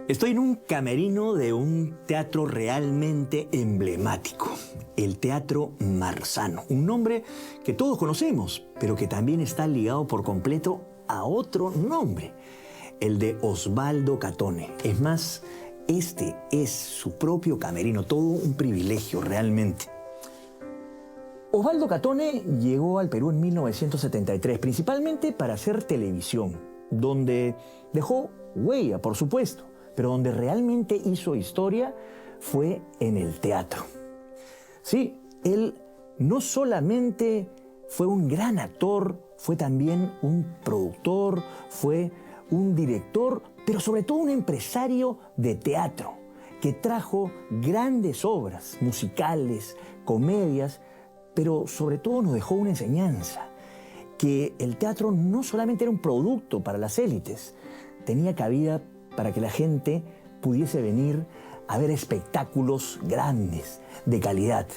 Estoy en un camerino de un teatro realmente emblemático, el Teatro Marzano. Un nombre que todos conocemos, pero que también está ligado por completo a otro nombre, el de Osvaldo Catone. Es más, este es su propio camerino, todo un privilegio realmente. Osvaldo Catone llegó al Perú en 1973, principalmente para hacer televisión, donde dejó huella, por supuesto, pero donde realmente hizo historia fue en el teatro. Sí, él no solamente fue un gran actor, fue también un productor, fue un director, pero sobre todo un empresario de teatro, que trajo grandes obras musicales, comedias, pero sobre todo nos dejó una enseñanza, que el teatro no solamente era un producto para las élites, tenía cabida para que la gente pudiese venir a ver espectáculos grandes, de calidad.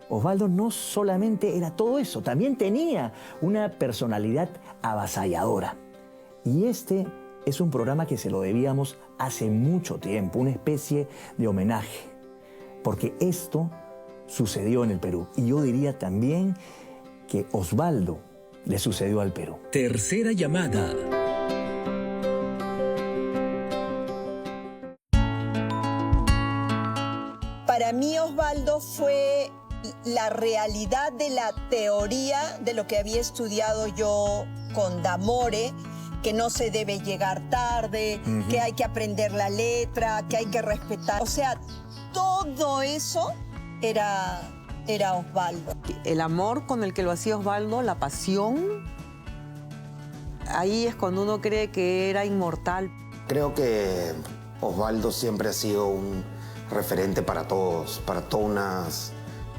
Osvaldo no solamente era todo eso, también tenía una personalidad avasalladora. Y este es un programa que se lo debíamos hace mucho tiempo, una especie de homenaje, porque esto sucedió en el Perú. Y yo diría también que Osvaldo le sucedió al Perú. Tercera llamada. Para mí Osvaldo fue la realidad de la teoría de lo que había estudiado yo con D'Amore, que no se debe llegar tarde, que hay que aprender la letra, que hay que respetar. O sea, todo eso era Osvaldo. El amor con el que lo hacía Osvaldo, la pasión, ahí es cuando uno cree que era inmortal. Creo que Osvaldo siempre ha sido un referente para todos,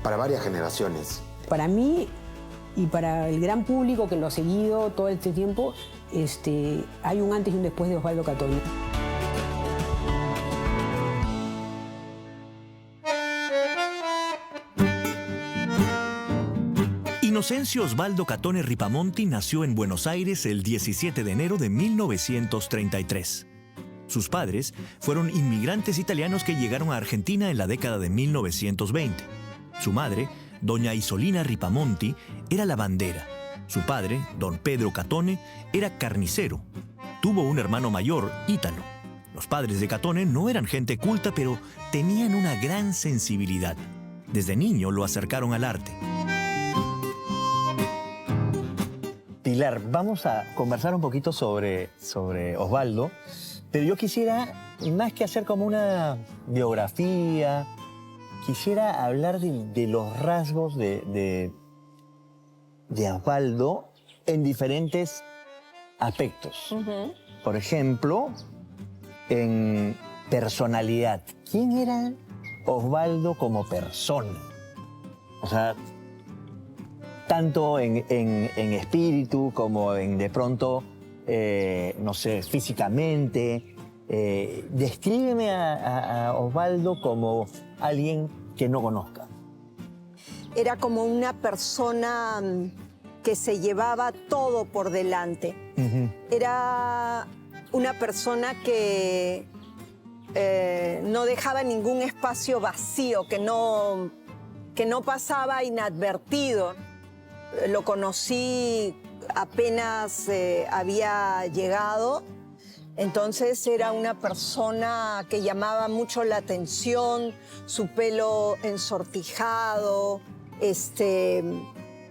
para varias generaciones. Para mí y para el gran público que lo ha seguido todo este tiempo, hay un antes y un después de Osvaldo Catone. Inocencio Osvaldo Catone Ripamonti nació en Buenos Aires el 17 de enero de 1933. Sus padres fueron inmigrantes italianos que llegaron a Argentina en la década de 1920. Su madre, doña Isolina Ripamonti, era lavandera. Su padre, don Pedro Catone, era carnicero. Tuvo un hermano mayor, Ítalo. Los padres de Catone no eran gente culta, pero tenían una gran sensibilidad. Desde niño lo acercaron al arte. Pilar, vamos a conversar un poquito sobre Osvaldo, pero yo quisiera, más que hacer como una biografía, quisiera hablar de los rasgos de Osvaldo en diferentes aspectos. Por ejemplo, en personalidad. ¿Quién era Osvaldo como persona? O sea, tanto en espíritu como en de pronto, no sé, físicamente. Descríbeme a Osvaldo como alguien que no conozca. Era como una persona que se llevaba todo por delante. Era una persona que no dejaba ningún espacio vacío, que no pasaba inadvertido. Lo conocí apenas había llegado, entonces era una persona que llamaba mucho la atención, su pelo ensortijado,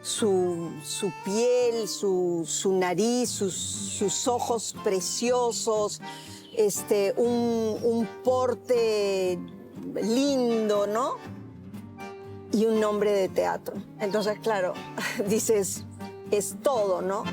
su piel, su nariz, sus ojos preciosos, un porte lindo, ¿no? Y un nombre de teatro. Entonces, claro, dices, es todo, ¿no?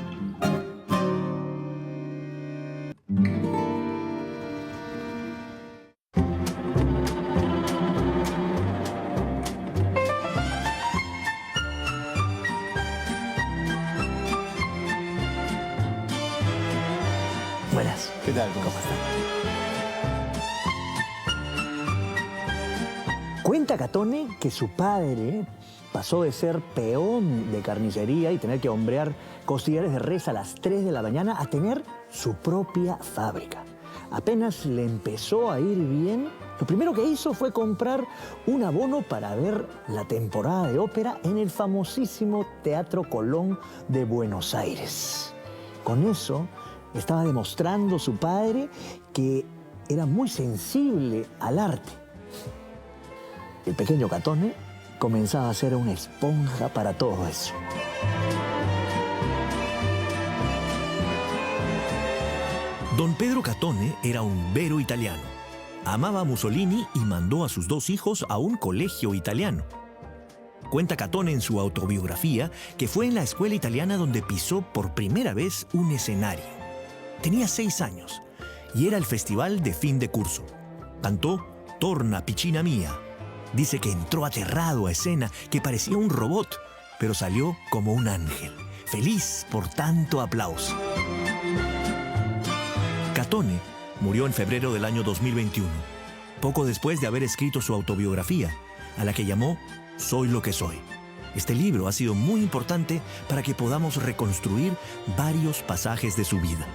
Buenas. ¿Qué tal? ¿Cómo estás? Cuenta Catone que su padre pasó de ser peón de carnicería y tener que hombrear costillares de res a las 3 de la mañana a tener su propia fábrica. Apenas le empezó a ir bien, lo primero que hizo fue comprar un abono para ver la temporada de ópera en el famosísimo Teatro Colón de Buenos Aires. Con eso estaba demostrando su padre que era muy sensible al arte. El pequeño Catone comenzaba a ser una esponja para todo eso. Don Pedro Catone era un vero italiano. Amaba a Mussolini y mandó a sus 2 hijos a un colegio italiano. Cuenta Catone en su autobiografía que fue en la escuela italiana donde pisó por primera vez un escenario. Tenía 6 años y era el festival de fin de curso. Cantó Torna piccina mia. Dice que entró aterrado a escena, que parecía un robot, pero salió como un ángel, feliz por tanto aplauso. Catone murió en febrero del año 2021, poco después de haber escrito su autobiografía, a la que llamó Soy lo que soy. Este libro ha sido muy importante para que podamos reconstruir varios pasajes de su vida.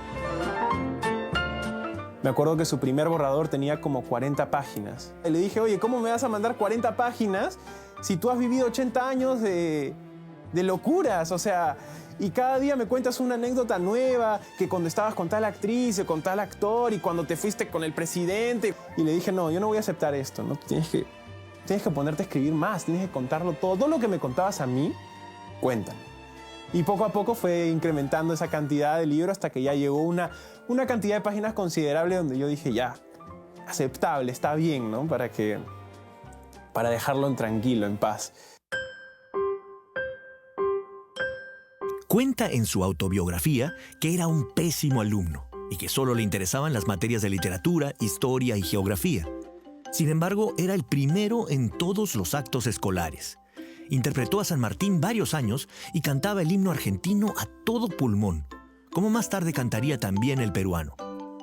Me acuerdo que su primer borrador tenía como 40 páginas. Le dije, oye, ¿cómo me vas a mandar 40 páginas si tú has vivido 80 años de locuras? O sea, y cada día me cuentas una anécdota nueva, que cuando estabas con tal actriz o con tal actor y cuando te fuiste con el presidente. Y le dije, no, yo no voy a aceptar esto, ¿no? Tienes que ponerte a escribir más, tienes que contarlo todo. Todo lo que me contabas a mí, cuéntalo. Y poco a poco fue incrementando esa cantidad de libros hasta que ya llegó una cantidad de páginas considerable donde yo dije, ya, aceptable, está bien, ¿no? Para dejarlo tranquilo, en paz. Cuenta en su autobiografía que era un pésimo alumno y que solo le interesaban las materias de literatura, historia y geografía. Sin embargo, era el primero en todos los actos escolares. Interpretó a San Martín varios años y cantaba el himno argentino a todo pulmón, como más tarde cantaría también el peruano.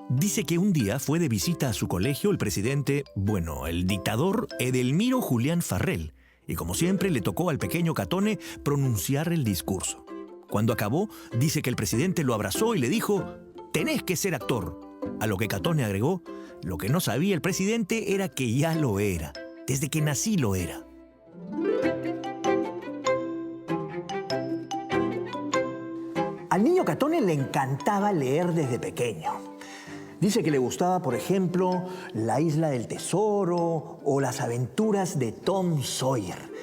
Dice que un día fue de visita a su colegio el presidente, el dictador Edelmiro Julián Farrell, y como siempre le tocó al pequeño Catone pronunciar el discurso. Cuando acabó, dice que el presidente lo abrazó y le dijo, «Tenés que ser actor». A lo que Catone agregó, lo que no sabía el presidente era que ya lo era, desde que nací lo era. Al niño Catone le encantaba leer desde pequeño. Dice que le gustaba, por ejemplo, La Isla del Tesoro o Las Aventuras de Tom Sawyer.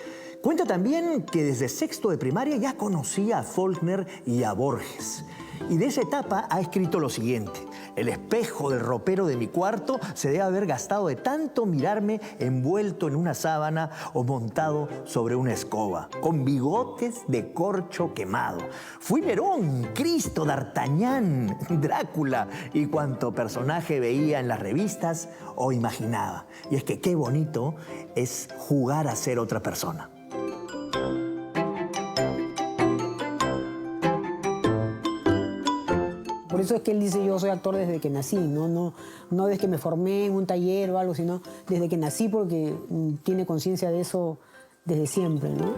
Cuenta también que desde sexto de primaria ya conocía a Faulkner y a Borges. Y de esa etapa ha escrito lo siguiente. El espejo del ropero de mi cuarto se debe haber gastado de tanto mirarme envuelto en una sábana o montado sobre una escoba, con bigotes de corcho quemado. Fui Nerón, Cristo, D'Artagnan, Drácula y cuanto personaje veía en las revistas o imaginaba. Y es que qué bonito es jugar a ser otra persona. Por eso es que él dice, yo soy actor desde que nací, no desde que me formé en un taller o algo, sino desde que nací, porque tiene conciencia de eso desde siempre, ¿no?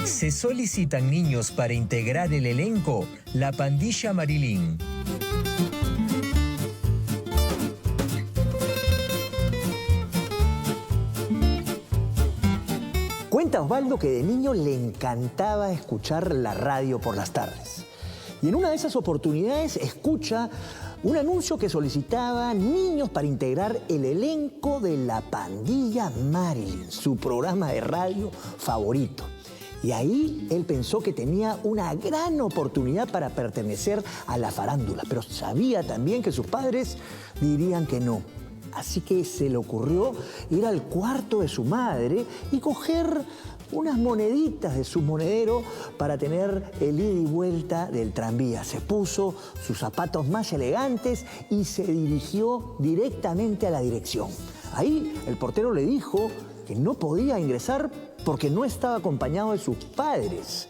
Se solicitan niños para integrar el elenco La Pandilla Marilyn. Cuenta Osvaldo que de niño le encantaba escuchar la radio por las tardes. Y en una de esas oportunidades escucha un anuncio que solicitaba niños para integrar el elenco de La Pandilla Marilyn, su programa de radio favorito. Y ahí él pensó que tenía una gran oportunidad para pertenecer a la farándula, pero sabía también que sus padres dirían que no. Así que se le ocurrió ir al cuarto de su madre y coger unas moneditas de su monedero para tener el ida y vuelta del tranvía. Se puso sus zapatos más elegantes y se dirigió directamente a la dirección. Ahí el portero le dijo que no podía ingresar porque no estaba acompañado de sus padres.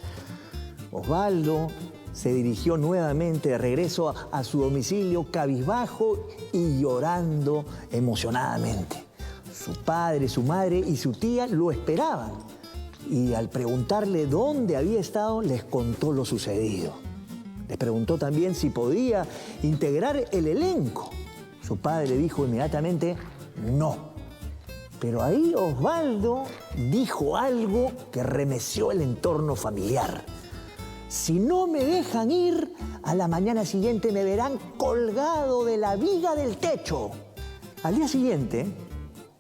Osvaldo se dirigió nuevamente de regreso a su domicilio cabizbajo y llorando emocionadamente. Su padre, su madre y su tía lo esperaban. y al preguntarle dónde había estado, les contó lo sucedido. Les preguntó también si podía integrar el elenco. Su padre dijo inmediatamente no. Pero ahí Osvaldo dijo algo que remeció el entorno familiar. Si no me dejan ir, a la mañana siguiente me verán colgado de la viga del techo. Al día siguiente,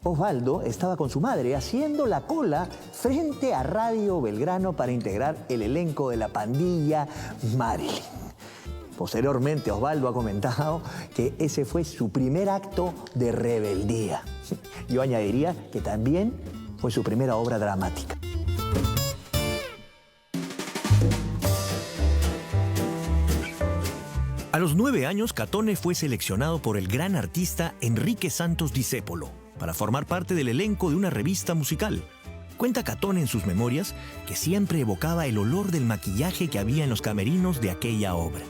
Osvaldo estaba con su madre haciendo la cola frente a Radio Belgrano para integrar el elenco de la pandilla Marilyn. Posteriormente, Osvaldo ha comentado que ese fue su primer acto de rebeldía. Yo añadiría que también fue su primera obra dramática. A los 9 años, Catone fue seleccionado por el gran artista Enrique Santos Discépolo para formar parte del elenco de una revista musical. Cuenta Catone en sus memorias que siempre evocaba el olor del maquillaje que había en los camerinos de aquella obra.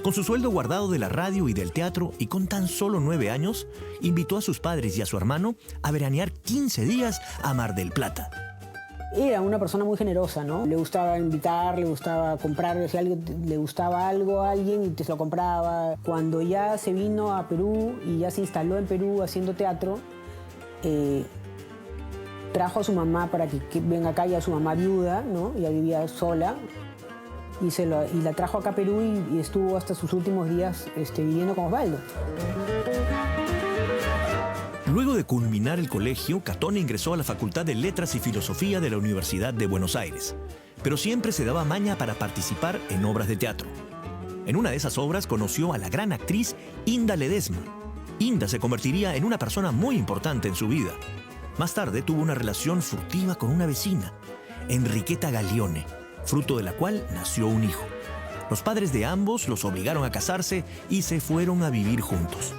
Con su sueldo guardado de la radio y del teatro y con tan solo 9 años, invitó a sus padres y a su hermano a veranear 15 días a Mar del Plata. Era una persona muy generosa, ¿no? Le gustaba invitar, le gustaba comprar, si le gustaba algo a alguien y te lo compraba. Cuando ya se vino a Perú y ya se instaló en Perú haciendo teatro, trajo a su mamá para que venga acá, ya su mamá viuda, ¿no? Ya vivía sola. Y la trajo acá a Perú y estuvo hasta sus últimos días viviendo con Osvaldo. Luego de culminar el colegio, Catone ingresó a la Facultad de Letras y Filosofía de la Universidad de Buenos Aires, pero siempre se daba maña para participar en obras de teatro. En una de esas obras conoció a la gran actriz Inda Ledesma. Inda se convertiría en una persona muy importante en su vida. Más tarde tuvo una relación furtiva con una vecina, Enriqueta Galione, fruto de la cual nació un hijo. Los padres de ambos los obligaron a casarse y se fueron a vivir juntos.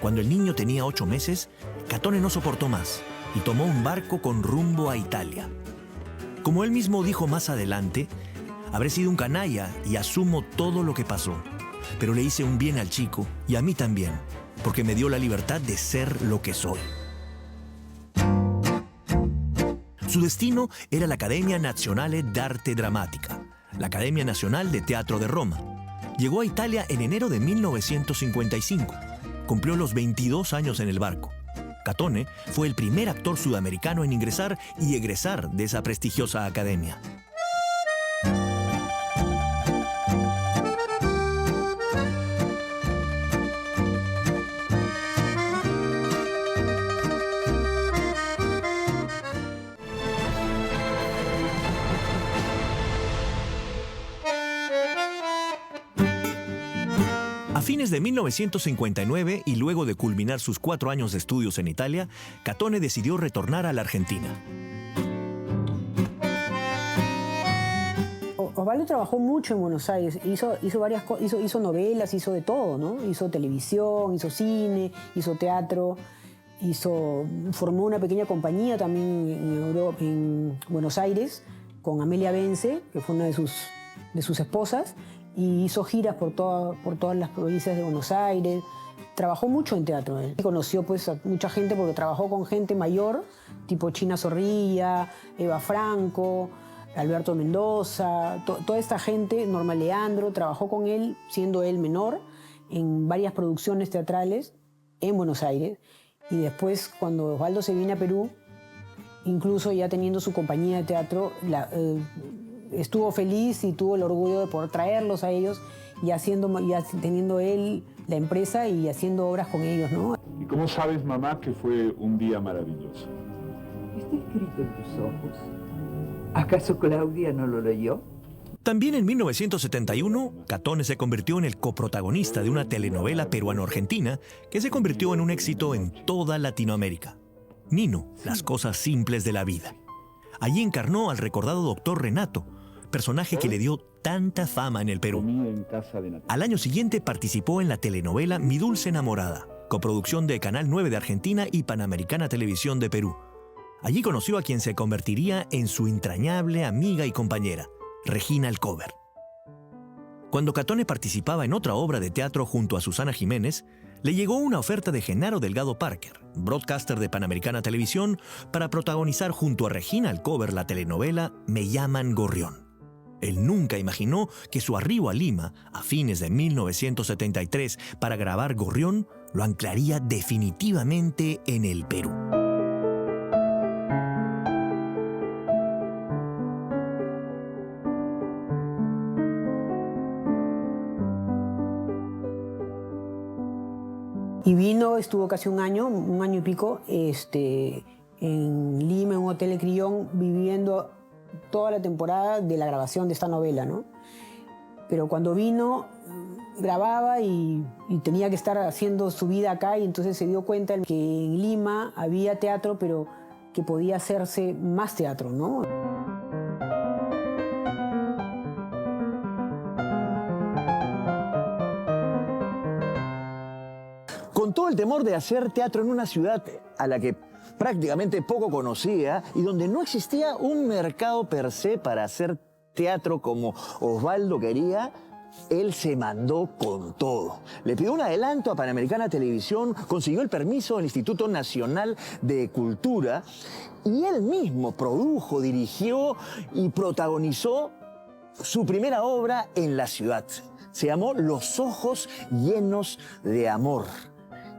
Cuando el niño tenía 8 meses, Catone no soportó más y tomó un barco con rumbo a Italia. Como él mismo dijo más adelante, habré sido un canalla y asumo todo lo que pasó, pero le hice un bien al chico y a mí también, porque me dio la libertad de ser lo que soy. Su destino era la Accademia Nazionale d'Arte Drammatica, la Academia Nacional de Teatro de Roma. Llegó a Italia en enero de 1955. Cumplió los 22 años en el barco. Catone fue el primer actor sudamericano en ingresar y egresar de esa prestigiosa academia. A fines de 1959 y luego de culminar sus 4 años de estudios en Italia, Catone decidió retornar a la Argentina. Osvaldo trabajó mucho en Buenos Aires, hizo varias cosas, hizo novelas, hizo de todo, ¿no? Hizo televisión, hizo cine, hizo teatro, formó una pequeña compañía también en Buenos Aires con Amelia Bence, que fue una de sus esposas, y hizo giras por todas las provincias de Buenos Aires. Trabajó mucho en teatro. Conoció pues a mucha gente porque trabajó con gente mayor, tipo China Zorrilla, Eva Franco, Alberto Mendoza, toda esta gente, Norma Leandro, trabajó con él, siendo él menor, en varias producciones teatrales en Buenos Aires. Y después, cuando Osvaldo se viene a Perú, incluso ya teniendo su compañía de teatro, estuvo feliz y tuvo el orgullo de poder traerlos a ellos ya teniendo él la empresa y haciendo obras con ellos, ¿no? ¿Y cómo sabes, mamá, que fue un día maravilloso? Está escrito en tus ojos. ¿Acaso Claudia no lo leyó? También en 1971, Catone se convirtió en el coprotagonista de una telenovela peruano-argentina que se convirtió en un éxito en toda Latinoamérica. Nino, las cosas simples de la vida. Allí encarnó al recordado doctor Renato, personaje que le dio tanta fama en el Perú. Al año siguiente participó en la telenovela Mi Dulce Enamorada, coproducción de Canal 9 de Argentina y Panamericana Televisión de Perú. Allí conoció a quien se convertiría en su entrañable amiga y compañera, Regina Alcover. Cuando Catone participaba en otra obra de teatro junto a Susana Jiménez, Le llegó una oferta de Genaro Delgado Parker, broadcaster de Panamericana Televisión, para protagonizar junto a Regina Alcover la telenovela Me llaman Gorrión. Él nunca imaginó que su arribo a Lima, a fines de 1973, para grabar Gorrión, lo anclaría definitivamente en el Perú. Y vino, estuvo casi un año y pico, en Lima, en un hotel de Crillón, viviendo toda la temporada de la grabación de esta novela, ¿no? Pero cuando vino, grababa y tenía que estar haciendo su vida acá, y entonces se dio cuenta que en Lima había teatro, pero que podía hacerse más teatro, ¿no? Con todo el temor de hacer teatro en una ciudad a la que prácticamente poco conocía y donde no existía un mercado per se para hacer teatro como Osvaldo quería, él se mandó con todo. Le pidió un adelanto a Panamericana Televisión, consiguió el permiso del Instituto Nacional de Cultura y él mismo produjo, dirigió y protagonizó su primera obra en la ciudad. Se llamó Los ojos llenos de amor.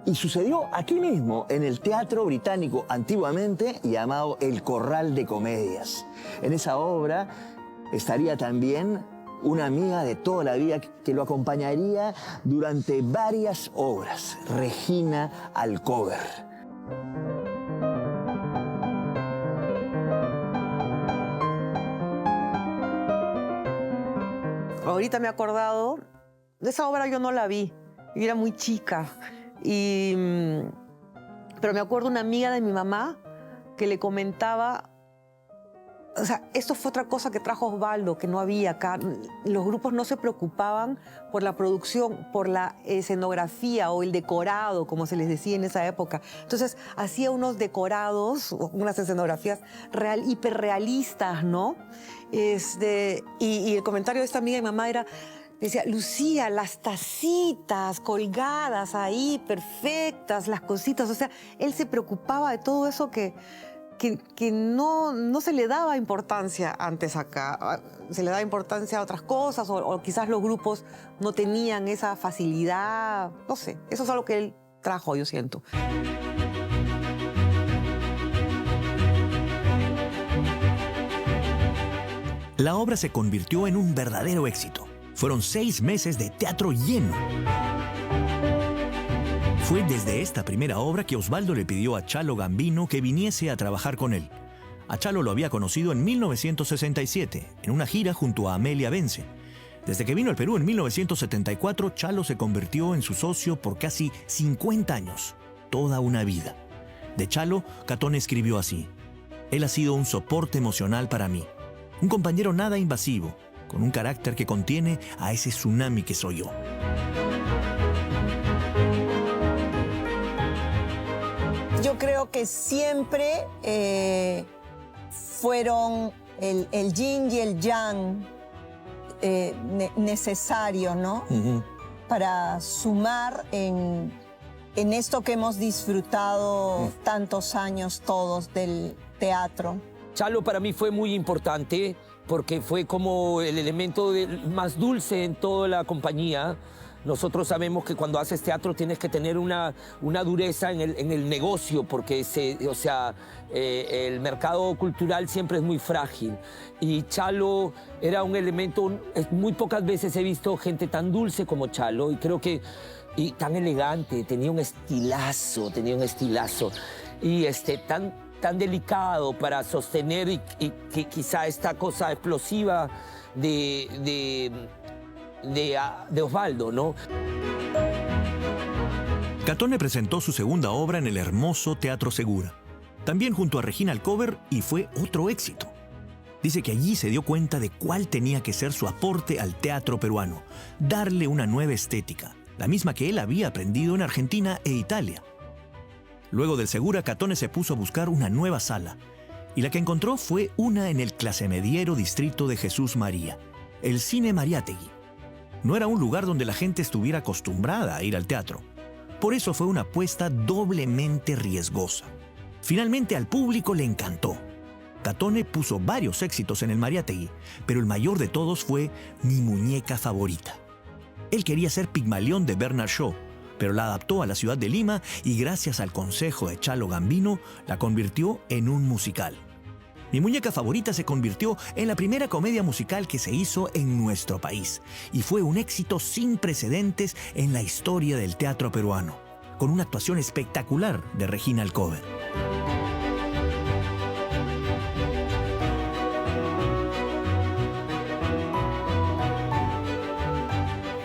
Y sucedió aquí mismo, en el Teatro Británico, antiguamente llamado El Corral de Comedias. En esa obra estaría también una amiga de toda la vida que lo acompañaría durante varias obras, Regina Alcover. Ahorita me he acordado, de esa obra yo no la vi, yo era muy chica. Pero me acuerdo una amiga de mi mamá que le comentaba, o sea, esto fue otra cosa que trajo Osvaldo, que no había acá. Los grupos no se preocupaban por la producción, por la escenografía o el decorado, como se les decía en esa época. Entonces, hacía unos decorados, unas escenografías hiperrealistas, ¿no? Y el comentario de esta amiga de mi mamá era, decía, Lucía, las tacitas colgadas ahí, perfectas, las cositas. O sea, él se preocupaba de todo eso que no se le daba importancia antes acá. Se le daba importancia a otras cosas o quizás los grupos no tenían esa facilidad. No sé, eso es algo que él trajo, yo siento. La obra se convirtió en un verdadero éxito. Fueron 6 meses de teatro lleno. Fue desde esta primera obra que Osvaldo le pidió a Chalo Gambino que viniese a trabajar con él. A Chalo lo había conocido en 1967, en una gira junto a Amelia Bence. Desde que vino al Perú en 1974, Chalo se convirtió en su socio por casi 50 años, toda una vida. De Chalo, Catón escribió así: él ha sido un soporte emocional para mí, un compañero nada invasivo, con un carácter que contiene a ese tsunami que soy yo. Yo creo que siempre fueron el yin y el yang necesario, ¿no? Para sumar en esto que hemos disfrutado tantos años todos del teatro. Chalo para mí fue muy importante porque fue como el elemento más dulce en toda la compañía. Nosotros sabemos que cuando haces teatro tienes que tener una dureza en el negocio porque el mercado cultural siempre es muy frágil. Y Chalo era un elemento, muy pocas veces he visto gente tan dulce como Chalo y creo que tan elegante, tenía un estilazo y tan delicado para sostener y que quizá esta cosa explosiva de Osvaldo, ¿no? Catón presentó su segunda obra en el hermoso Teatro Segura, también junto a Regina Alcover, y fue otro éxito. Dice que allí se dio cuenta de cuál tenía que ser su aporte al teatro peruano, darle una nueva estética, la misma que él había aprendido en Argentina e Italia. Luego del Segura, Catón se puso a buscar una nueva sala, y la que encontró fue una en el clasemediero distrito de Jesús María, el Cine Mariátegui. No era un lugar donde la gente estuviera acostumbrada a ir al teatro. Por eso fue una apuesta doblemente riesgosa. Finalmente al público le encantó. Catone puso varios éxitos en el Mariátegui, pero el mayor de todos fue Mi muñeca favorita. Él quería ser Pigmalión de Bernard Shaw, pero la adaptó a la ciudad de Lima y gracias al consejo de Chalo Gambino la convirtió en un musical. Mi muñeca favorita se convirtió en la primera comedia musical que se hizo en nuestro país y fue un éxito sin precedentes en la historia del teatro peruano, con una actuación espectacular de Regina Alcover.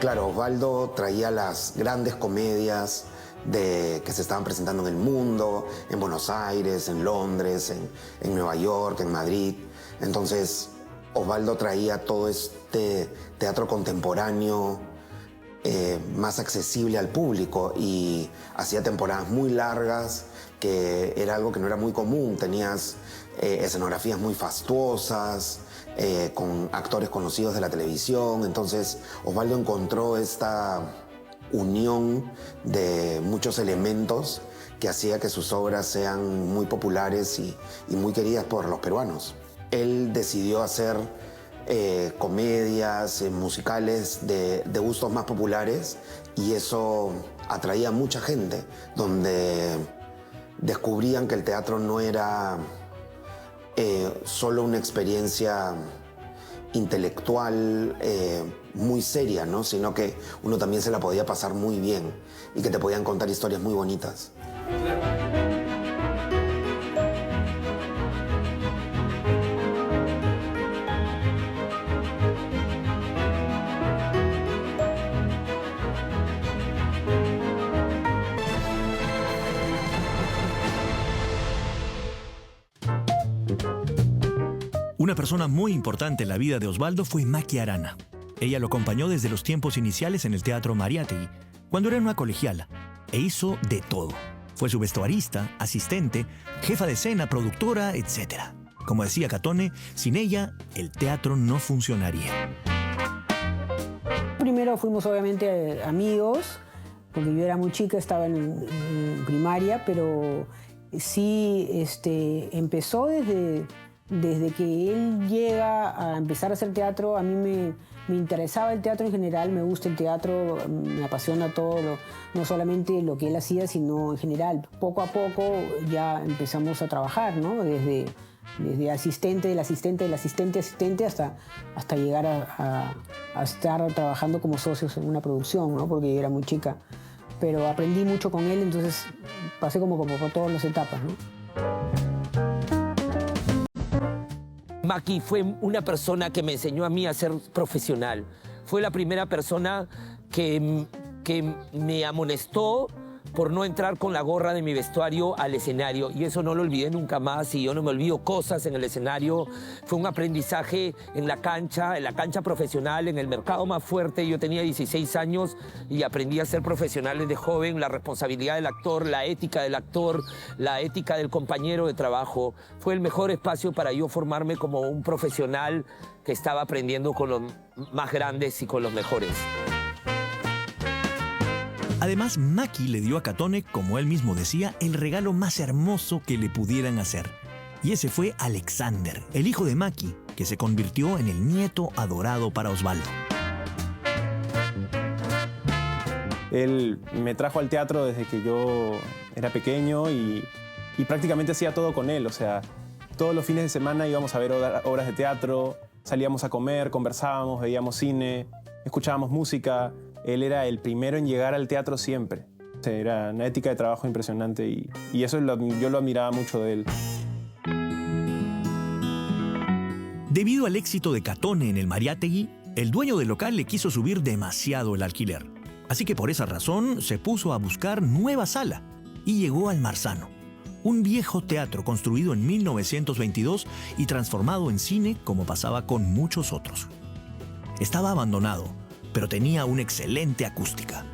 Claro, Osvaldo traía las grandes comedias que se estaban presentando en el mundo, en Buenos Aires, en Londres, en Nueva York, en Madrid. Entonces, Osvaldo traía todo este teatro contemporáneo más accesible al público y hacía temporadas muy largas, que era algo que no era muy común. Tenías escenografías muy fastuosas, con actores conocidos de la televisión. Entonces, Osvaldo encontró esta unión de muchos elementos que hacía que sus obras sean muy populares y muy queridas por los peruanos. Él decidió hacer comedias, musicales de gustos más populares y eso atraía a mucha gente, donde descubrían que el teatro no era solo una experiencia intelectual muy seria, ¿no? Sino que uno también se la podía pasar muy bien y que te podían contar historias muy bonitas. Una persona muy importante en la vida de Osvaldo fue Maki Arana. Ella lo acompañó desde los tiempos iniciales en el Teatro Mariátegui, cuando era una colegiala, e hizo de todo. Fue su vestuarista, asistente, jefa de escena, productora, etc. Como decía Catone, sin ella, el teatro no funcionaría. Primero fuimos obviamente amigos, porque yo era muy chica, estaba en primaria, pero sí empezó desde que él llega a empezar a hacer teatro. A mí me interesaba el teatro en general, me gusta el teatro, me apasiona todo, no solamente lo que él hacía, sino en general. Poco a poco ya empezamos a trabajar, ¿no? Desde asistente, del asistente, del asistente, asistente, hasta llegar a estar trabajando como socios en una producción, ¿no? Porque yo era muy chica. Pero aprendí mucho con él, entonces pasé como por todas las etapas, ¿no? Maki fue una persona que me enseñó a mí a ser profesional. Fue la primera persona que me amonestó por no entrar con la gorra de mi vestuario al escenario. Y eso no lo olvidé nunca más y yo no me olvido cosas en el escenario. Fue un aprendizaje en la cancha profesional, en el mercado más fuerte. Yo tenía 16 años y aprendí a ser profesional desde joven. La responsabilidad del actor, la ética del actor, la ética del compañero de trabajo. Fue el mejor espacio para yo formarme como un profesional que estaba aprendiendo con los más grandes y con los mejores. Además, Maki le dio a Catone, como él mismo decía, el regalo más hermoso que le pudieran hacer. Y ese fue Alexander, el hijo de Maki, que se convirtió en el nieto adorado para Osvaldo. Él me trajo al teatro desde que yo era pequeño y prácticamente hacía todo con él. O sea, todos los fines de semana íbamos a ver obras de teatro, salíamos a comer, conversábamos, veíamos cine, escuchábamos música. Él era el primero en llegar al teatro siempre. O sea, era una ética de trabajo impresionante y eso yo lo admiraba mucho de él. Debido al éxito de Catone en el Mariátegui, el dueño del local le quiso subir demasiado el alquiler. Así que por esa razón se puso a buscar nueva sala y llegó al Marzano, un viejo teatro construido en 1922 y transformado en cine como pasaba con muchos otros. Estaba abandonado, pero tenía una excelente acústica.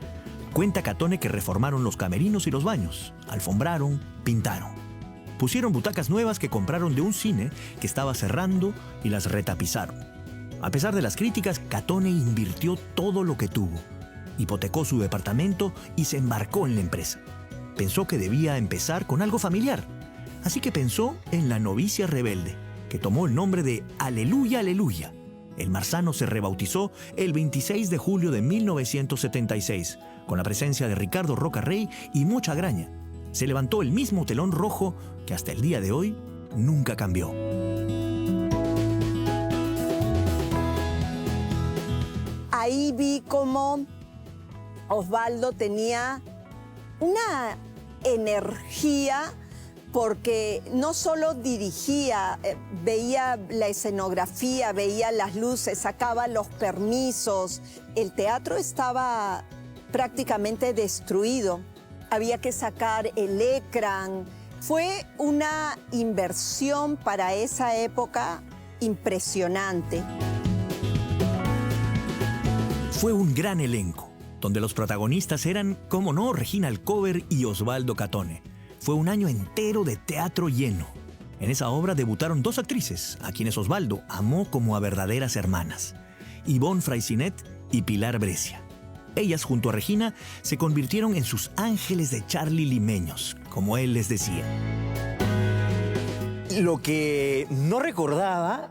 Cuenta Catone que reformaron los camerinos y los baños, alfombraron, pintaron. Pusieron butacas nuevas que compraron de un cine que estaba cerrando y las retapizaron. A pesar de las críticas, Catone invirtió todo lo que tuvo. hipotecó su departamento y se embarcó en la empresa. Pensó que debía empezar con algo familiar, así que pensó en La novicia rebelde, que tomó el nombre de Aleluya, Aleluya. El Marzano se rebautizó el 26 de julio de 1976, con la presencia de Ricardo Roca Rey y mucha graña. Se levantó el mismo telón rojo que hasta el día de hoy nunca cambió. Ahí vi cómo Osvaldo tenía una energía, porque no solo dirigía, veía la escenografía, veía las luces, sacaba los permisos. El teatro estaba prácticamente destruido. Había que sacar el ecran. Fue una inversión para esa época impresionante. Fue un gran elenco, donde los protagonistas eran, como no, Regina Alcover y Osvaldo Catone. Fue un año entero de teatro lleno. En esa obra debutaron 2 actrices, a quienes Osvaldo amó como a verdaderas hermanas: Ivonne Freycinet y Pilar Brescia. Ellas, junto a Regina, se convirtieron en sus ángeles de Charlie limeños, como él les decía. Lo que no recordaba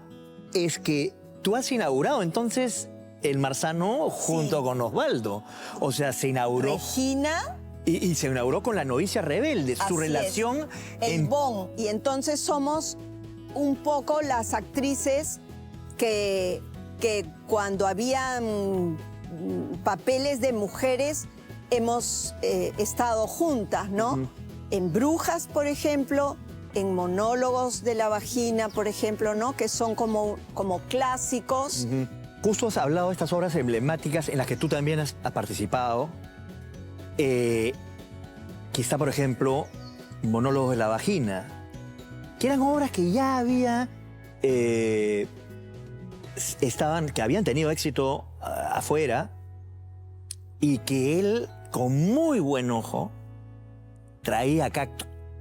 es que tú has inaugurado entonces el Marzano junto con Osvaldo. O sea, se inauguró... Regina... Y se inauguró con La novicia rebelde, su relación... El Bon. Y entonces somos un poco las actrices que cuando habían papeles de mujeres hemos estado juntas, ¿no? En Brujas, por ejemplo, en Monólogos de la vagina, por ejemplo, ¿no? Que son como clásicos. Justo has hablado de estas obras emblemáticas en las que tú también has participado. Quizá, por ejemplo, Monólogos de la vagina, que eran obras que ya había, que habían tenido éxito afuera, y que él, con muy buen ojo, traía acá.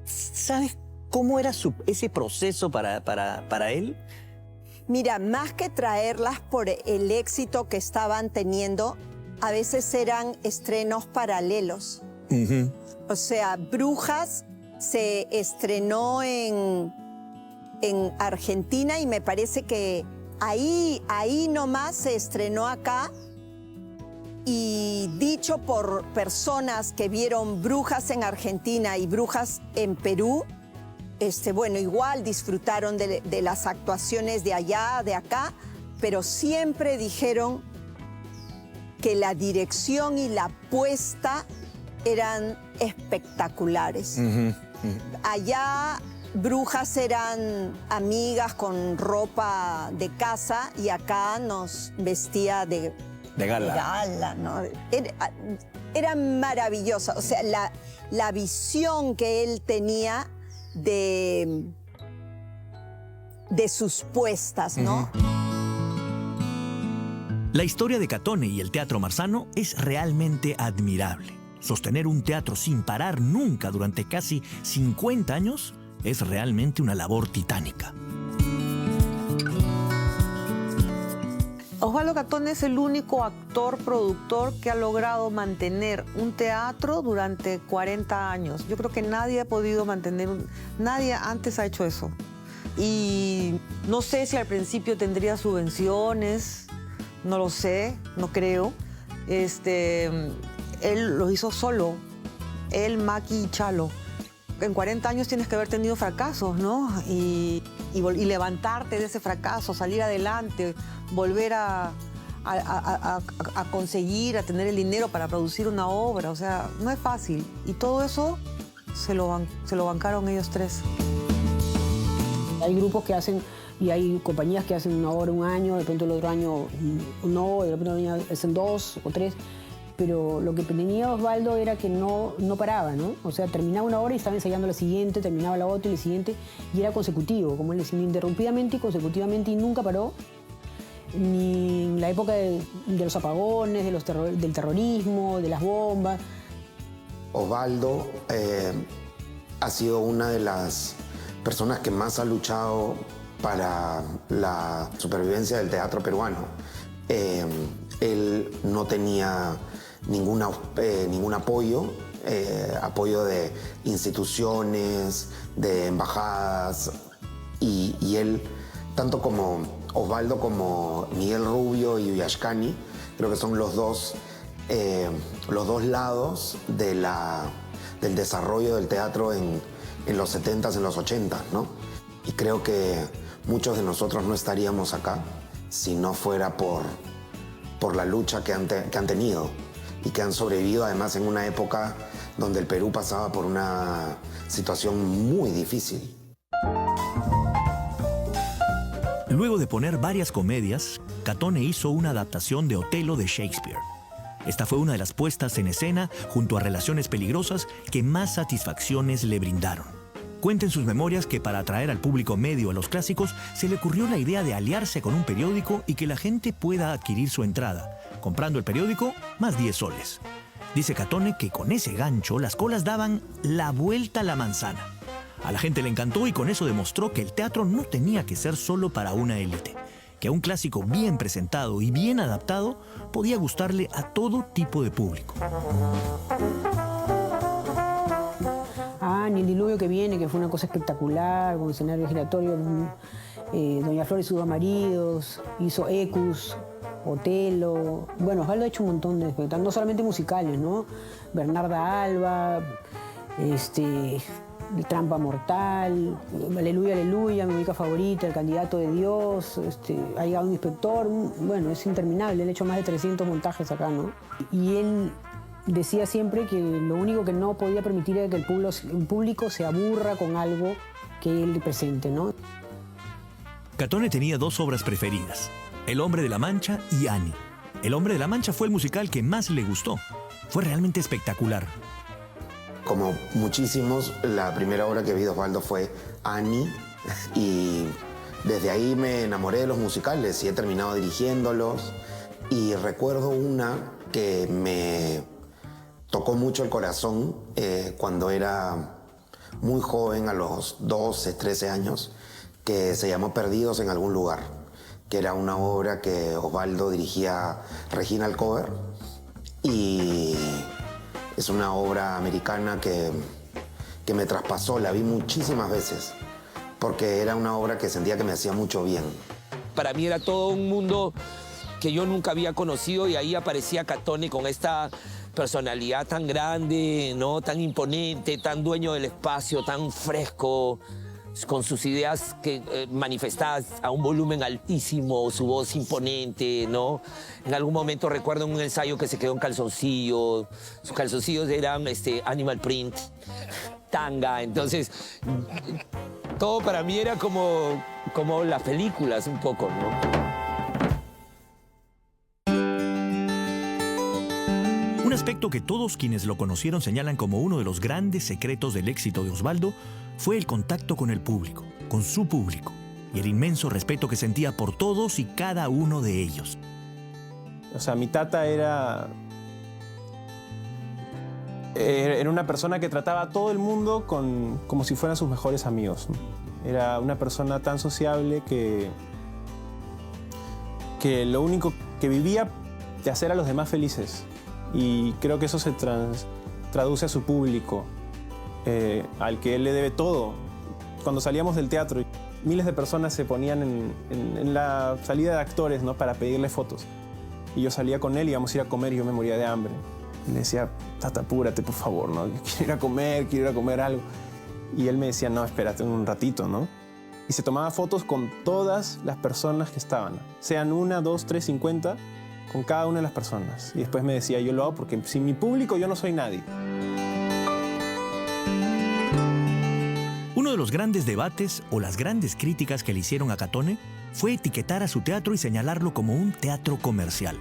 ¿Sabes cómo era ese proceso para él? Mira, más que traerlas por el éxito que estaban teniendo, a veces eran estrenos paralelos. O sea, Brujas se estrenó en Argentina y me parece que ahí nomás se estrenó acá. Y dicho por personas que vieron Brujas en Argentina y Brujas en Perú, bueno, igual disfrutaron de las actuaciones de allá, de acá, pero siempre dijeron que la dirección y la puesta eran espectaculares. Allá Brujas eran amigas con ropa de casa y acá nos vestía de gala, ¿no? Era maravillosa. O sea, la visión que él tenía de sus puestas, ¿no? La historia de Catone y el Teatro Marzano es realmente admirable. Sostener un teatro sin parar nunca durante casi 50 años es realmente una labor titánica. Osvaldo Catone es el único actor-productor que ha logrado mantener un teatro durante 40 años. Yo creo que nadie ha podido mantener, nadie antes ha hecho eso. Y no sé si al principio tendría subvenciones, no lo sé, no creo. Él lo hizo solo, él, Maki y Chalo. En 40 años tienes que haber tenido fracasos, ¿no? Y levantarte de ese fracaso, salir adelante, volver a conseguir, a tener el dinero para producir una obra. O sea, no es fácil. Y todo eso se lo bancaron ellos 3. Hay grupos que hacen, y hay compañías que hacen una obra un año, de pronto el otro año no, y el otro año hacen 2 o 3. Pero lo que tenía Osvaldo era que no paraba, ¿no? O sea, terminaba una hora y estaba ensayando la siguiente, terminaba la otra y la siguiente, y era consecutivo, como él decía, ininterrumpidamente y consecutivamente, y nunca paró. Ni en la época de los apagones, del terrorismo, de las bombas. Osvaldo ha sido una de las personas que más ha luchado para la supervivencia del teatro peruano. Él no tenía ningún apoyo, apoyo de instituciones, de embajadas, y él, tanto como Osvaldo como Miguel Rubio y Uyashkani, creo que son los dos lados del desarrollo del teatro en los 70s, en los 80s, ¿no? Y creo que muchos de nosotros no estaríamos acá si no fuera por la lucha que han tenido y que han sobrevivido, además en una época donde el Perú pasaba por una situación muy difícil. Luego de poner varias comedias, Catone hizo una adaptación de Otelo de Shakespeare. Esta fue una de las puestas en escena, junto a Relaciones Peligrosas, que más satisfacciones le brindaron. Cuenta en sus memorias que para atraer al público medio a los clásicos, se le ocurrió la idea de aliarse con un periódico y que la gente pueda adquirir su entrada, comprando el periódico más 10 soles. Dice Catone que con ese gancho las colas daban la vuelta a la manzana. A la gente le encantó y con eso demostró que el teatro no tenía que ser solo para una élite, que un clásico bien presentado y bien adaptado podía gustarle a todo tipo de público. Ni el diluvio que viene, que fue una cosa espectacular, con escenario giratorio, Doña Flor y sus dos maridos, hizo Ecus, Otelo. Bueno, Osvaldo ha hecho un montón de espectáculos, no solamente musicales, ¿no? Bernarda Alba, Trampa Mortal, Aleluya, Aleluya, mi única favorita, El Candidato de Dios, Ha llegado un inspector. Bueno, es interminable, él ha hecho más de 300 montajes acá, ¿no? Y él decía siempre que lo único que no podía permitir era que el público se aburra con algo que él presente, ¿no? Catone tenía dos obras preferidas, El Hombre de la Mancha y Annie. El Hombre de la Mancha fue el musical que más le gustó. Fue realmente espectacular. Como muchísimos, la primera obra que vi de Osvaldo fue Annie, y desde ahí me enamoré de los musicales y he terminado dirigiéndolos. Y recuerdo una que me tocó mucho el corazón cuando era muy joven, a los 12, 13 años, que se llamó Perdidos en algún lugar, que era una obra que Osvaldo dirigía Regina Alcover, y es una obra americana que me traspasó, la vi muchísimas veces, porque era una obra que sentía que me hacía mucho bien. Para mí era todo un mundo que yo nunca había conocido, y ahí aparecía Catone con esta personalidad tan grande, ¿no? Tan imponente, tan dueño del espacio, tan fresco, con sus ideas manifestadas a un volumen altísimo, su voz imponente, ¿no? En algún momento recuerdo un ensayo que se quedó en calzoncillo. Sus calzoncillos eran animal print, tanga. Entonces, todo para mí era como las películas un poco, ¿no? Un aspecto que todos quienes lo conocieron señalan como uno de los grandes secretos del éxito de Osvaldo fue el contacto con el público, con su público, y el inmenso respeto que sentía por todos y cada uno de ellos. O sea, mi tata era una persona que trataba a todo el mundo como si fueran sus mejores amigos. Era una persona tan sociable que lo único que vivía de hacer a los demás felices. Y creo que eso se traduce a su público, al que él le debe todo. Cuando salíamos del teatro, miles de personas se ponían en la salida de actores, ¿no? Para pedirle fotos. Y yo salía con él, íbamos a ir a comer y yo me moría de hambre. Y le decía, tata, apúrate, por favor, ¿no? Quiero ir a comer algo. Y él me decía, no, espérate un ratito, ¿no? Y se tomaba fotos con todas las personas que estaban, sean 1, 2, 3, 50, con cada una de las personas. Y después me decía, yo lo hago porque sin mi público yo no soy nadie. Uno de los grandes debates o las grandes críticas que le hicieron a Catone fue etiquetar a su teatro y señalarlo como un teatro comercial.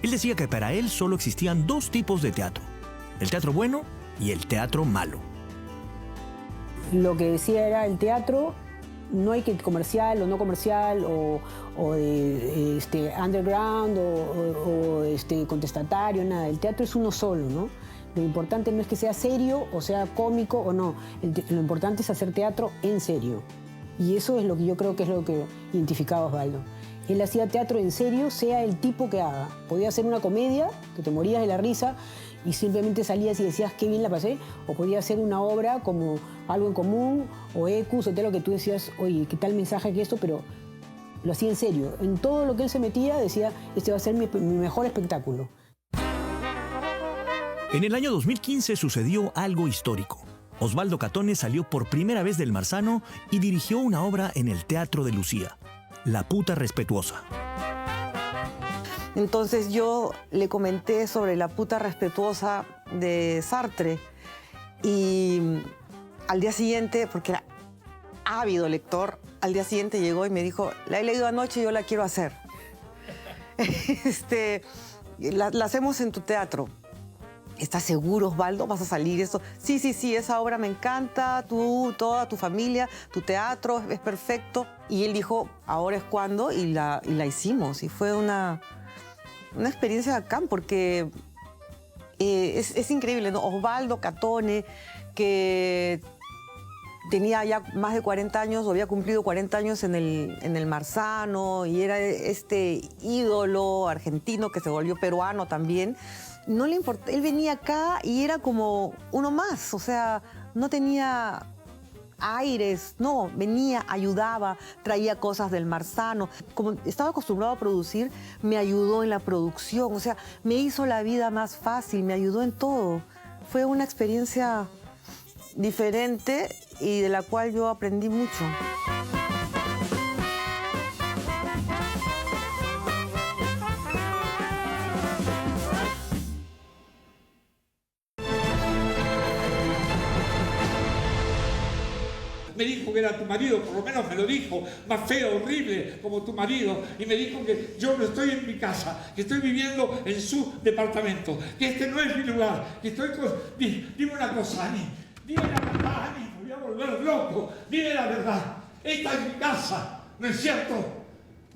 Él decía que para él solo existían dos tipos de teatro: el teatro bueno y el teatro malo. Lo que decía era el teatro, no hay que comercial o no comercial o de underground o contestatario, nada. El teatro es uno solo, ¿no? Lo importante no es que sea serio o sea cómico o no. Lo importante es hacer teatro en serio. Y eso es lo que yo creo que es lo que identificaba a Osvaldo. Él hacía teatro en serio, sea el tipo que haga. Podía hacer una comedia, que te morías de la risa, y simplemente salías y decías qué bien la pasé, o podía hacer una obra como Algo en Común, o Ecus, o todo lo que tú decías, oye, qué tal mensaje que esto, pero lo hacía en serio. En todo lo que él se metía decía, este va a ser mi mejor espectáculo. En el año 2015 sucedió algo histórico. Osvaldo Catone salió por primera vez del Marzano y dirigió una obra en el Teatro de Lucía, La puta respetuosa. Entonces yo le comenté sobre La puta respetuosa de Sartre y al día siguiente, porque era ávido lector, al día siguiente llegó y me dijo, la he leído anoche y yo la quiero hacer. La hacemos en tu teatro. ¿Estás seguro, Osvaldo? ¿Vas a salir eso? Sí, esa obra me encanta, tú, toda tu familia, tu teatro es perfecto. Y él dijo, ahora es cuando, y la hicimos. Y fue una experiencia bacán, porque es increíble, ¿no? Osvaldo Catone, que tenía ya más de 40 años, o había cumplido 40 años en el Marzano, y era este ídolo argentino que se volvió peruano también. No le importó, él venía acá y era como uno más, o sea, no tenía aires, no, venía, ayudaba, traía cosas del Marzano. Como estaba acostumbrado a producir, me ayudó en la producción, o sea, me hizo la vida más fácil, me ayudó en todo. Fue una experiencia diferente y de la cual yo aprendí mucho. Me dijo que era tu marido, por lo menos me lo dijo, más feo, horrible, como tu marido. Y me dijo que yo no estoy en mi casa, que estoy viviendo en su departamento, que este no es mi lugar, que estoy con... Dime una cosa, Ani, dime la verdad, Ani, me voy a volver loco, dime la verdad. Esta es mi casa, ¿no es cierto?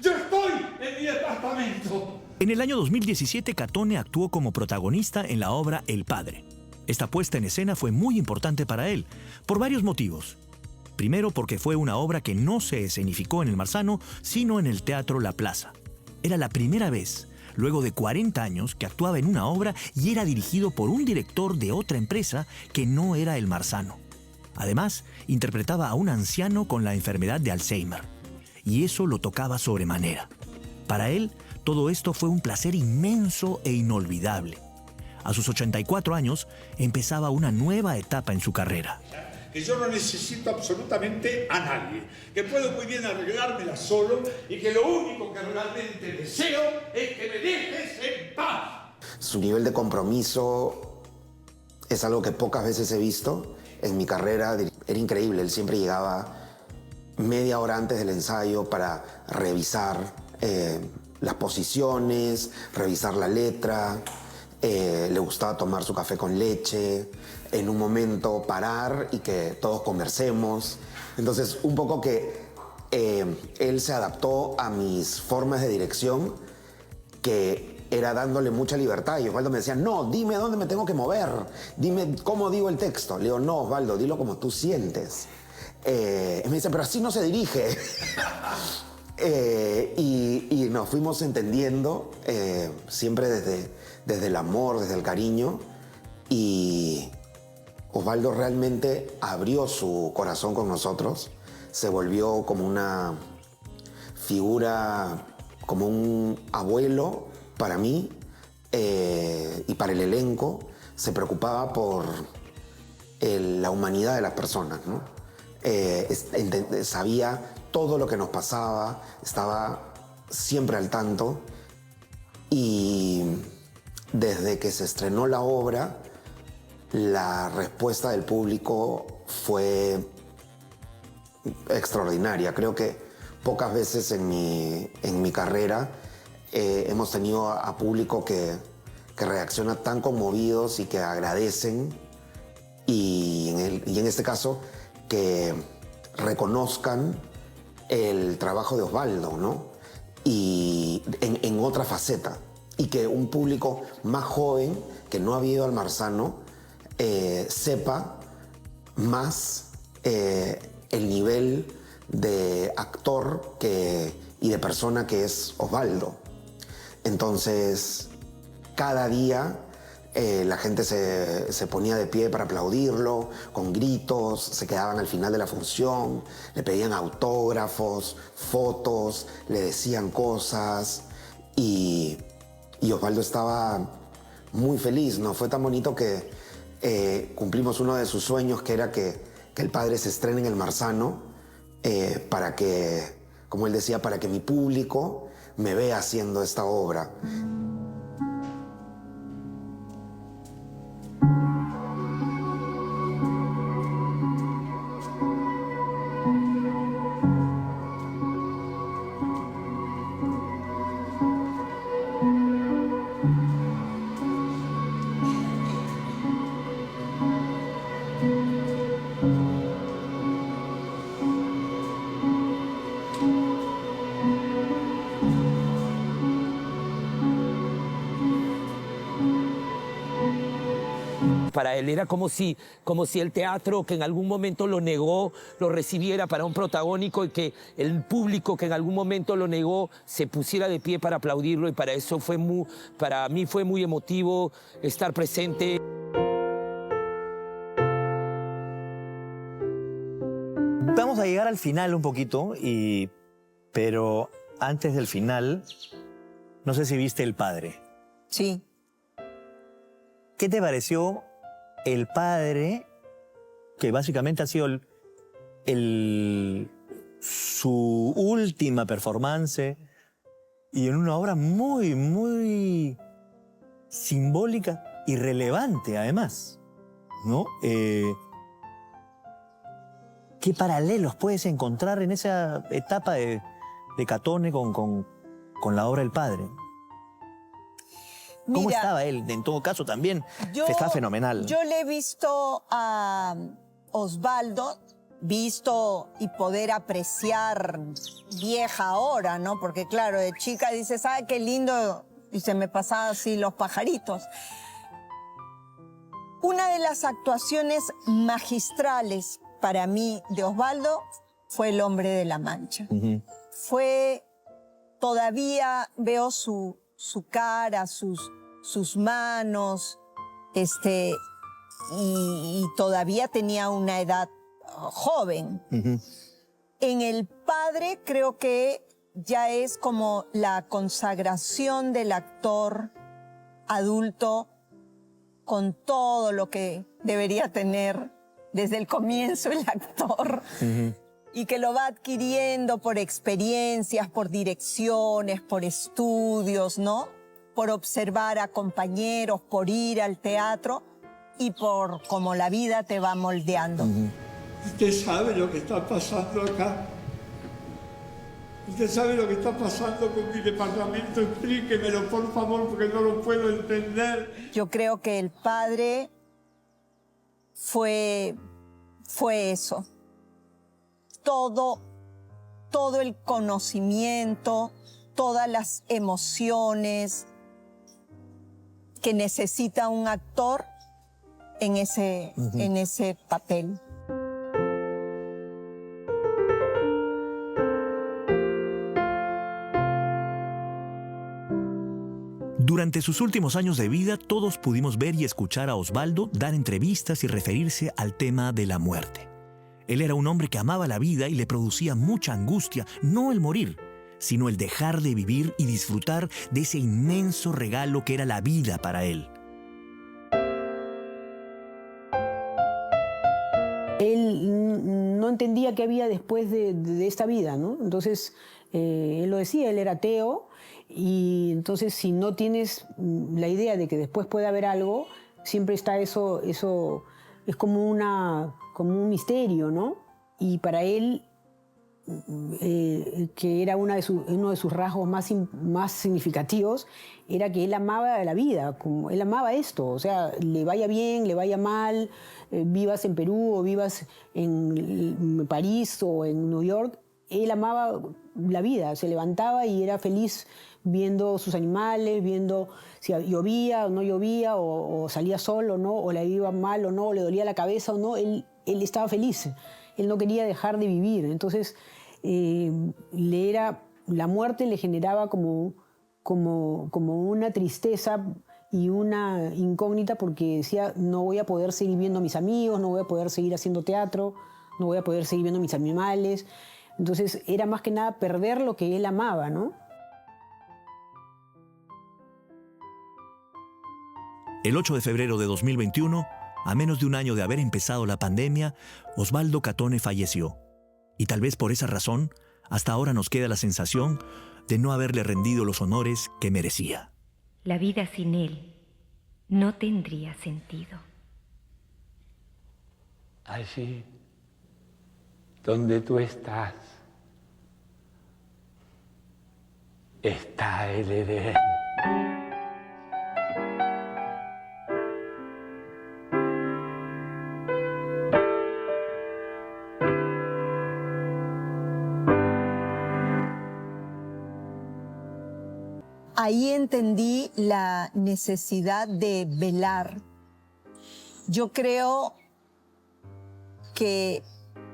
Yo estoy en mi departamento. En el año 2017, Catone actuó como protagonista en la obra El Padre. Esta puesta en escena fue muy importante para él, por varios motivos. Primero, porque fue una obra que no se escenificó en el Marzano, sino en el Teatro La Plaza. Era la primera vez, luego de 40 años, que actuaba en una obra y era dirigido por un director de otra empresa que no era el Marzano. Además, interpretaba a un anciano con la enfermedad de Alzheimer. Y eso lo tocaba sobremanera. Para él, todo esto fue un placer inmenso e inolvidable. A sus 84 años, empezaba una nueva etapa en su carrera. Que yo no necesito absolutamente a nadie, que puedo muy bien arreglármela solo y que lo único que realmente deseo es que me dejes en paz. Su nivel de compromiso es algo que pocas veces he visto en mi carrera. Era increíble, él siempre llegaba media hora antes del ensayo para revisar las posiciones, revisar la letra. Le gustaba tomar su café con leche, en un momento parar y que todos conversemos. Entonces, un poco que él se adaptó a mis formas de dirección, que era dándole mucha libertad. Y Osvaldo me decía, no, dime dónde me tengo que mover, dime cómo digo el texto. Le digo, no, Osvaldo, dilo como tú sientes. Y me dice, pero así no se dirige. Y nos fuimos entendiendo, siempre desde el amor, desde el cariño, y Osvaldo realmente abrió su corazón con nosotros, se volvió como una figura, como un abuelo para mí y para el elenco. Se preocupaba por la humanidad de las personas, ¿no? Sabía todo lo que nos pasaba, estaba siempre al tanto, y desde que se estrenó la obra, la respuesta del público fue extraordinaria. Creo que pocas veces en mi carrera hemos tenido a público que reacciona tan conmovidos y que agradecen, y en este caso que reconozcan el trabajo de Osvaldo, ¿no? Y en otra faceta, y que un público más joven que no ha ido al Marzano sepa más el nivel de actor que y de persona que es Osvaldo. Entonces, cada día la gente se ponía de pie para aplaudirlo, con gritos, se quedaban al final de la función, le pedían autógrafos, fotos, le decían cosas y Osvaldo estaba muy feliz, ¿no? Fue tan bonito que cumplimos uno de sus sueños, que era que el padre se estrene en el Marzano, para que, como él decía, para que mi público me vea haciendo esta obra. Para él era como si el teatro que en algún momento lo negó, lo recibiera para un protagónico y que el público que en algún momento lo negó se pusiera de pie para aplaudirlo, y para eso para mí fue muy emotivo estar presente. Vamos a llegar al final un poquito, pero antes del final, no sé si viste El Padre. Sí. ¿Qué te pareció El Padre, que básicamente ha sido su última performance y en una obra muy, muy simbólica y relevante además, ¿no? ¿Qué paralelos puedes encontrar en esa etapa de Catone con la obra El Padre? ¿Cómo Mira, estaba él? En todo caso también estaba fenomenal. Yo le he visto a Osvaldo, visto y poder apreciar vieja ahora, ¿no? Porque claro, de chica dices, ¡ay, qué lindo! Y se me pasaban así los pajaritos. Una de las actuaciones magistrales para mí de Osvaldo fue El Hombre de la Mancha. Todavía veo su cara, sus manos, y todavía tenía una edad joven. En El Padre creo que ya es como la consagración del actor adulto con todo lo que debería tener desde el comienzo el actor. Y que lo va adquiriendo por experiencias, por direcciones, por estudios, ¿no? Por observar a compañeros, por ir al teatro y por cómo la vida te va moldeando. Usted sabe lo que está pasando acá. Usted sabe lo que está pasando con mi departamento. Explíquemelo, por favor, porque no lo puedo entender. Yo creo que El Padre fue eso. Todo el conocimiento, todas las emociones que necesita un actor en ese papel. Durante sus últimos años de vida, todos pudimos ver y escuchar a Osvaldo dar entrevistas y referirse al tema de la muerte. Él era un hombre que amaba la vida y le producía mucha angustia, no el morir, sino el dejar de vivir y disfrutar de ese inmenso regalo que era la vida para él. Él no entendía qué había después de esta vida, ¿no? Entonces, él lo decía, él era ateo, y entonces si no tienes la idea de que después puede haber algo, siempre está eso es como un misterio, ¿no? Y para él, que era uno de sus rasgos más significativos, era que él amaba la vida, como él amaba esto, o sea, le vaya bien, le vaya mal, vivas en Perú o vivas en París o en New York, él amaba la vida, se levantaba y era feliz viendo sus animales, viendo si llovía o no llovía, o salía sol o no, o le iba mal o no, o le dolía la cabeza o no, él estaba feliz, él no quería dejar de vivir. Entonces le era la muerte le generaba como una tristeza y una incógnita, porque decía, no voy a poder seguir viendo a mis amigos, no voy a poder seguir haciendo teatro, no voy a poder seguir viendo a mis animales. Entonces era más que nada perder lo que él amaba, ¿no? El 8 de febrero de 2021, a menos de un año de haber empezado la pandemia, Osvaldo Catone falleció. Y tal vez por esa razón, hasta ahora nos queda la sensación de no haberle rendido los honores que merecía. La vida sin él no tendría sentido. Allí donde tú estás, está el Edén. Ahí entendí la necesidad de velar. Yo creo que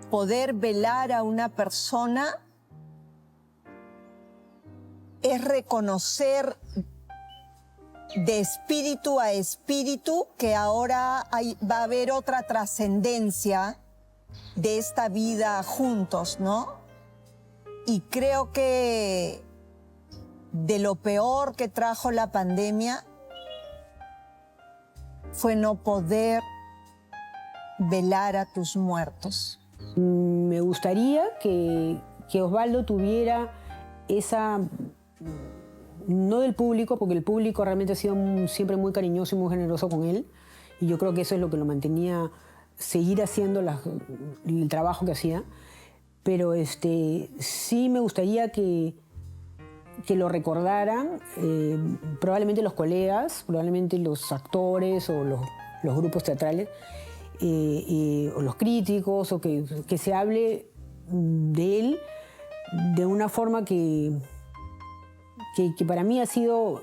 poder velar a una persona es reconocer de espíritu a espíritu que ahora va a haber otra trascendencia de esta vida juntos, ¿no? Y creo que de lo peor que trajo la pandemia fue no poder velar a tus muertos. Me gustaría que Osvaldo tuviera esa, no del público, porque el público realmente ha sido siempre muy cariñoso y muy generoso con él, y yo creo que eso es lo que lo mantenía seguir haciendo el trabajo que hacía, pero sí me gustaría que lo recordaran, probablemente los colegas, probablemente los actores o los grupos teatrales, o los críticos, o que se hable de él de una forma que para mí ha sido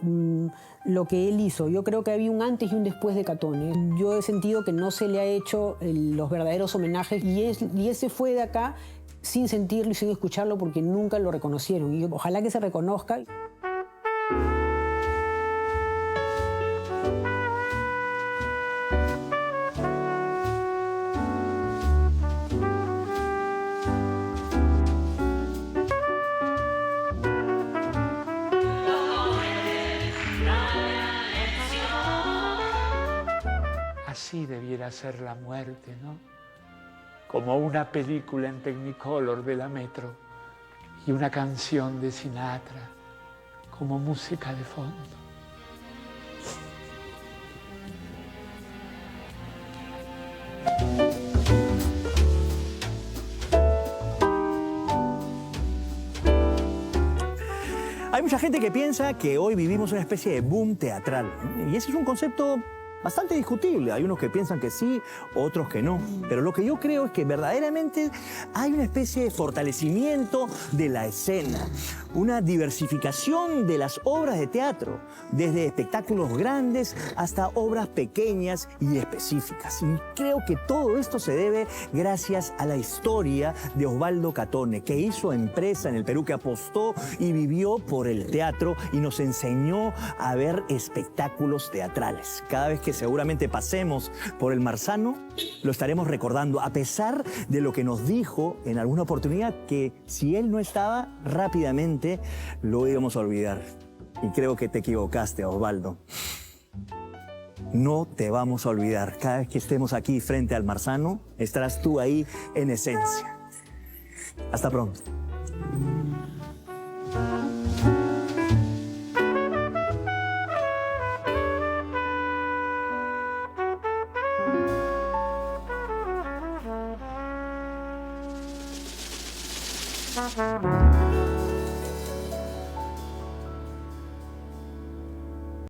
lo que él hizo. Yo creo que había un antes y un después de Catone. Yo he sentido que no se le ha hecho los verdaderos homenajes, y él se fue de acá sin sentirlo y sin escucharlo, porque nunca lo reconocieron. Y ojalá que se reconozca. Así debiera ser la muerte, ¿no? Como una película en Technicolor de la Metro y una canción de Sinatra como música de fondo. Hay mucha gente que piensa que hoy vivimos una especie de boom teatral, y ese es un concepto bastante discutible. Hay unos que piensan que sí, otros que no. Pero lo que yo creo es que verdaderamente hay una especie de fortalecimiento de la escena, una diversificación de las obras de teatro, desde espectáculos grandes hasta obras pequeñas y específicas. Y creo que todo esto se debe gracias a la historia de Osvaldo Catone, que hizo empresa en el Perú, que apostó y vivió por el teatro y nos enseñó a ver espectáculos teatrales. Cada vez que seguramente pasemos por el Marzano, lo estaremos recordando, a pesar de lo que nos dijo en alguna oportunidad, que si él no estaba, rápidamente lo íbamos a olvidar. Y creo que te equivocaste, Osvaldo. No te vamos a olvidar. Cada vez que estemos aquí frente al Marzano, estarás tú ahí en esencia. Hasta pronto. Thank you.